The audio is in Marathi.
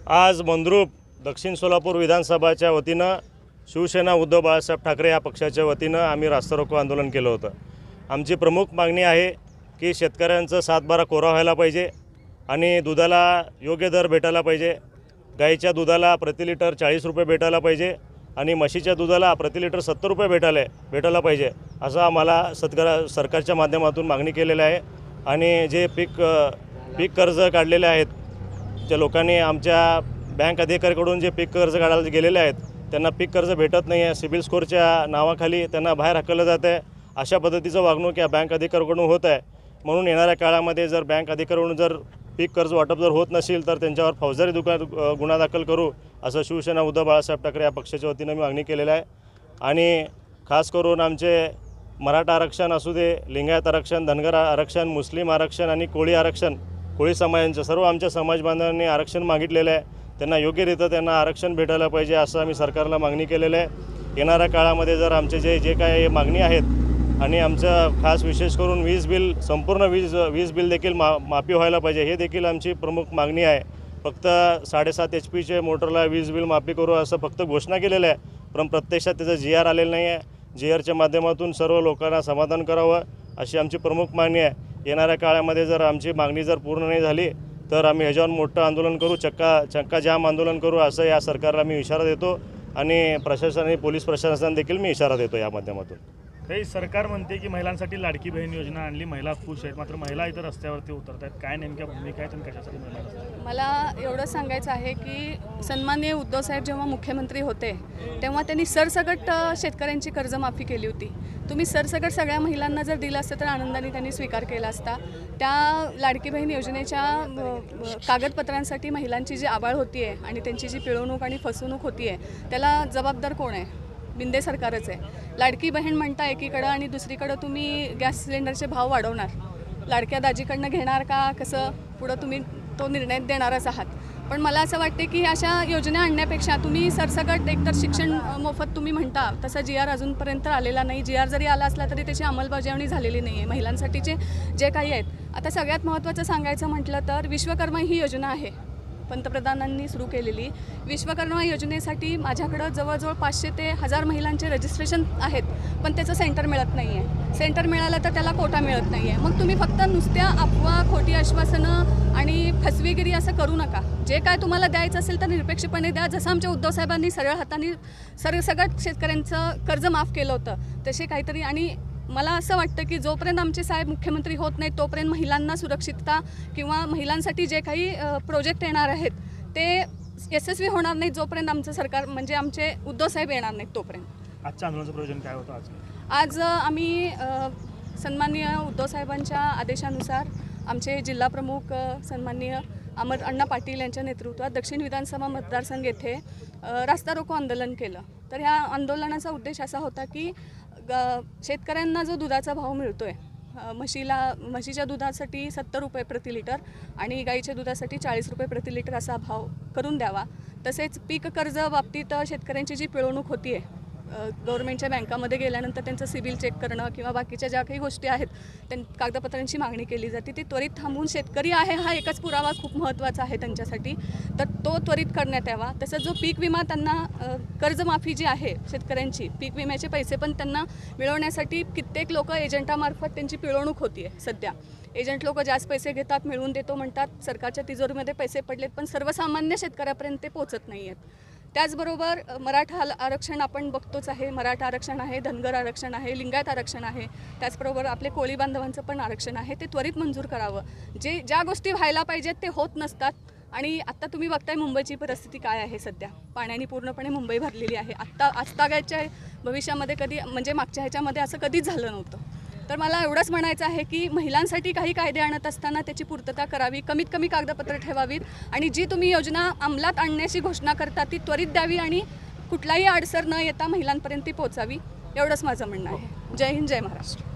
आज मंद्रुप दक्षिण सोलापूर विधानसभाच्या वतीनं शिवसेना उद्धव बाळासाहेब ठाकरे या पक्षाच्या वतीनं आम्ही रास्ता रोको आंदोलन केलं होतं। आमची प्रमुख मागणी आहे की शेतकऱ्यांचं 7/12 कोरा व्हायला पाहिजे आणि दुधाला योग्य दर भेटायला पाहिजे। गाईच्या दुधाला प्रति लिटर 40 रुपये भेटायला पाहिजे आणि म्हशीच्या दुधाला प्रति लिटर 70 रुपये भेटायला पाहिजे असं आम्हाला सरकारच्या माध्यमातून मागणी केलेली आहे। आणि जे पीक कर्ज काढलेले आहेत, ज्या लोकांनी आमच्या बँक अधिकाऱ्याकडून जे पीक कर्ज काढायला गेलेले आहेत त्यांना पीक कर्ज भेटत नाही आहे, सिबिल स्कोरच्या नावाखाली त्यांना बाहेर हाकललं जात आहे। अशा पद्धतीचं वागणूक या बँक अधिकाऱ्याकडून होत आहे। म्हणून येणाऱ्या काळामध्ये जर बँक अधिकाऱ्याकडून जर पीक कर्ज वाटप जर होत नसेल तर त्यांच्यावर फौजदारी गुन्हा दाखल करू असं शिवसेना उद्धव बाळासाहेब ठाकरे या पक्षाच्या वतीनं मी मागणी केलेली आहे। आणि खास करून आमचे मराठा आरक्षण असू दे, लिंगायत आरक्षण, धनगर आरक्षण, मुस्लिम आरक्षण आणि कोळी आरक्षण, कोळी समाजांचं सर्व आमच्या समाज बांधवांनी आरक्षण मागितलेलं आहे। त्यांना योग्यरित्या त्यांना आरक्षण भेटायला पाहिजे असं आम्ही सरकारला मागणी केलेलं आहे। येणाऱ्या काळामध्ये जर आमचे जे काही मागणी आहेत आणि आमचं खास विशेष करून वीज बिल, संपूर्ण वीज बिल देखील माफी व्हायला पाहिजे, हे देखील आमची प्रमुख मागणी आहे। फक्त 7.5 HP मोटरला वीज बिल माफी करू असं फक्त घोषणा केलेलं आहे, पण प्रत्यक्षात त्याचं GR आलेलं नाही आहे। GRच्या माध्यमातून सर्व लोकांना समाधान करावं अशी आमची प्रमुख मागणी आहे। येणाऱ्या काळामध्ये जर आमची मागणी जर पूर्ण नाही झाली तर आम्ही ह्याच्यावर मोठं आंदोलन करू, चक्का जाम आंदोलन करू असं या सरकारला मी इशारा देतो आणि प्रशासन आणि पोलीस प्रशासनाला देखील मी इशारा देतो या माध्यमातून। हे सरकार म्हणते की महिलांसाठी लाडकी बहीण योजना आणली, महिला खुश आहेत, मात्र महिला इतर रस्त्यावरती उतरत आहेत। काय नेमक्या भूमिका आहेत आणि कशासाठी महिला? मला एवढं सांगायचं आहे की सन्माननीय उद्धव साहेब जेव्हा मुख्यमंत्री होते तेव्हा त्यांनी सरसकट शेतकऱ्यांची कर्जमाफी केली होती। तुम्ही सरसकट सगळ्या महिलांना जर दिलं असतं तर आनंदाने त्यांनी स्वीकार केला असता। त्या लाडकी बहीण योजनेच्या कागदपत्रांसाठी महिलांची जी आबाळ होती आहे आणि त्यांची जी पिळवणूक आणि फसवणूक होती आहे त्याला जबाबदार कोण आहे? बिंदे सरकारच आहे। लाडकी बहीण म्हणता एकीकडं आणि दुसरीकडं तुम्ही गॅस सिलेंडरचे भाव वाढवणार, लाडक्या दाजीकडनं घेणार का कसं पुढं तुम्ही तो निर्णय देणारच आहात। पण मला असं वाटते की अशा योजना आणण्यापेक्षा तुम्ही सरसकट एकतर शिक्षण मोफत तुम्ही म्हणता तसा GR अजूनपर्यंत आलेला नाही। GR जरी आला असला तरी त्याची अंमलबजावणी झालेली नाही आहे महिलांसाठीचे जे काही आहेत। आता सगळ्यात महत्त्वाचं सांगायचं म्हटलं तर विश्वकर्मा ही योजना आहे पंतप्रधानांनी सुरू केलेली। विश्वकर्मा योजनेसाठी माझ्याकडं जवळजवळ 500 ते 1000 महिलांचे रजिस्ट्रेशन आहेत, पण त्याचं सेंटर मिळत नाही आहे। सेंटर मिळालं तर त्याला कोटा मिळत नाही आहे। मग तुम्ही फक्त नुसत्या अफवा, खोटी आश्वासनं आणि फसवेगिरी असं करू नका। जे काय तुम्हाला द्यायचं असेल तर निरपेक्षपणे द्या। जसं आमच्या उद्धव साहेबांनी सरळ हाताने सरसकट शेतकऱ्यांचं कर्ज माफ केलं होतं तसे काहीतरी। आणि मला असं वाटतं की जोपर्यंत आमचे साहेब मुख्यमंत्री होत नाही तोपर्यंत महिलांना सुरक्षितता किंवा महिलांसाठी जे काही प्रोजेक्ट येणार आहेत ते यशस्वी होणार नाहीत जोपर्यंत आमचं सरकार म्हणजे आमचे उद्धव साहेब येणार नाहीत तोपर्यंत। आजच्या आंदोलनाचं प्रयोजन काय होतं? आज आम्ही सन्माननीय उद्धव साहेबांच्या आदेशानुसार आमचे जिल्हाप्रमुख सन्माननीय अमर अण्णा पाटील यांच्या नेतृत्वात दक्षिण विधानसभा मतदारसंघ येथे रास्ता रोको आंदोलन केलं। तर ह्या आंदोलनाचा उद्देश असा होता की शेतकऱ्यांना जो दुधाचा भाव मिळतो आहे, म्हशीच्या दुधासाठी 70 रुपये प्रति लिटर आणि गाईच्या दुधासाठी 40 रुपये प्रति लिटर असा भाव करून द्यावा। तसेच पीक कर्ज बाबतीत शेतकऱ्यांची जी पिळवणूक होती आहे, गव्हर्नमेंटच्या बँकामध्ये गेल्यानंतर त्यांचं सिबिल चेक करणं किंवा बाकीच्या ज्या काही गोष्टी आहेत कागदपत्रांची मागणी केली जाते ती त्वरित थांबवून शेतकरी आहे हा एकच पुरावा खूप महत्त्वाचा आहे त्यांच्यासाठी, तर तो त्वरित करण्यात यावा। तसंच जो पीक विमा त्यांना कर्जमाफी जी आहे शेतकऱ्यांची, पीक विम्याचे पैसे पण त्यांना मिळवण्यासाठी कित्येक लोक एजंटामार्फत त्यांची पिळवणूक होती आहे। सध्या एजंट लोक जास्त पैसे घेतात, मिळवून देतो म्हणतात, सरकारच्या तिजोरीमध्ये पैसे पडलेत पण सर्वसामान्य शेतकऱ्यापर्यंत ते पोचत नाही आहेत। त्याचबरोबर मराठा आरक्षण आपण बघतोच आहे, मराठा आरक्षण आहे, धनगर आरक्षण आहे, लिंगायत आरक्षण आहे, त्याचबरोबर आपले कोळी बांधवांचं पण आरक्षण आहे, ते त्वरित मंजूर करावं। ज्या गोष्टी व्हायला पाहिजेत ते होत नसतात। आणि आत्ता तुम्ही बघताय मुंबईची परिस्थिती काय आहे, सध्या पाण्याने पूर्णपणे मुंबई भरलेली आहे। आजतागायच्या भविष्यामध्ये कधी म्हणजे मागच्या ह्याच्यामध्ये असं कधीच झालं नव्हतं। तर मला एवढंच म्हणायचं आहे की महिलांसाठी काही कायदे आणत असताना त्याची पूर्तता करावी, कमीत कमी कागदपत्र ठेवावीत आणि जी तुम्ही योजना अंमलात आणण्याची घोषणा करता ती त्वरित द्यावी आणि कुठलाही अडसर न येता महिलांपर्यंत ती पोहोचावी, एवढंच माझं म्हणणं आहे। जय हिंद, जय महाराष्ट्र।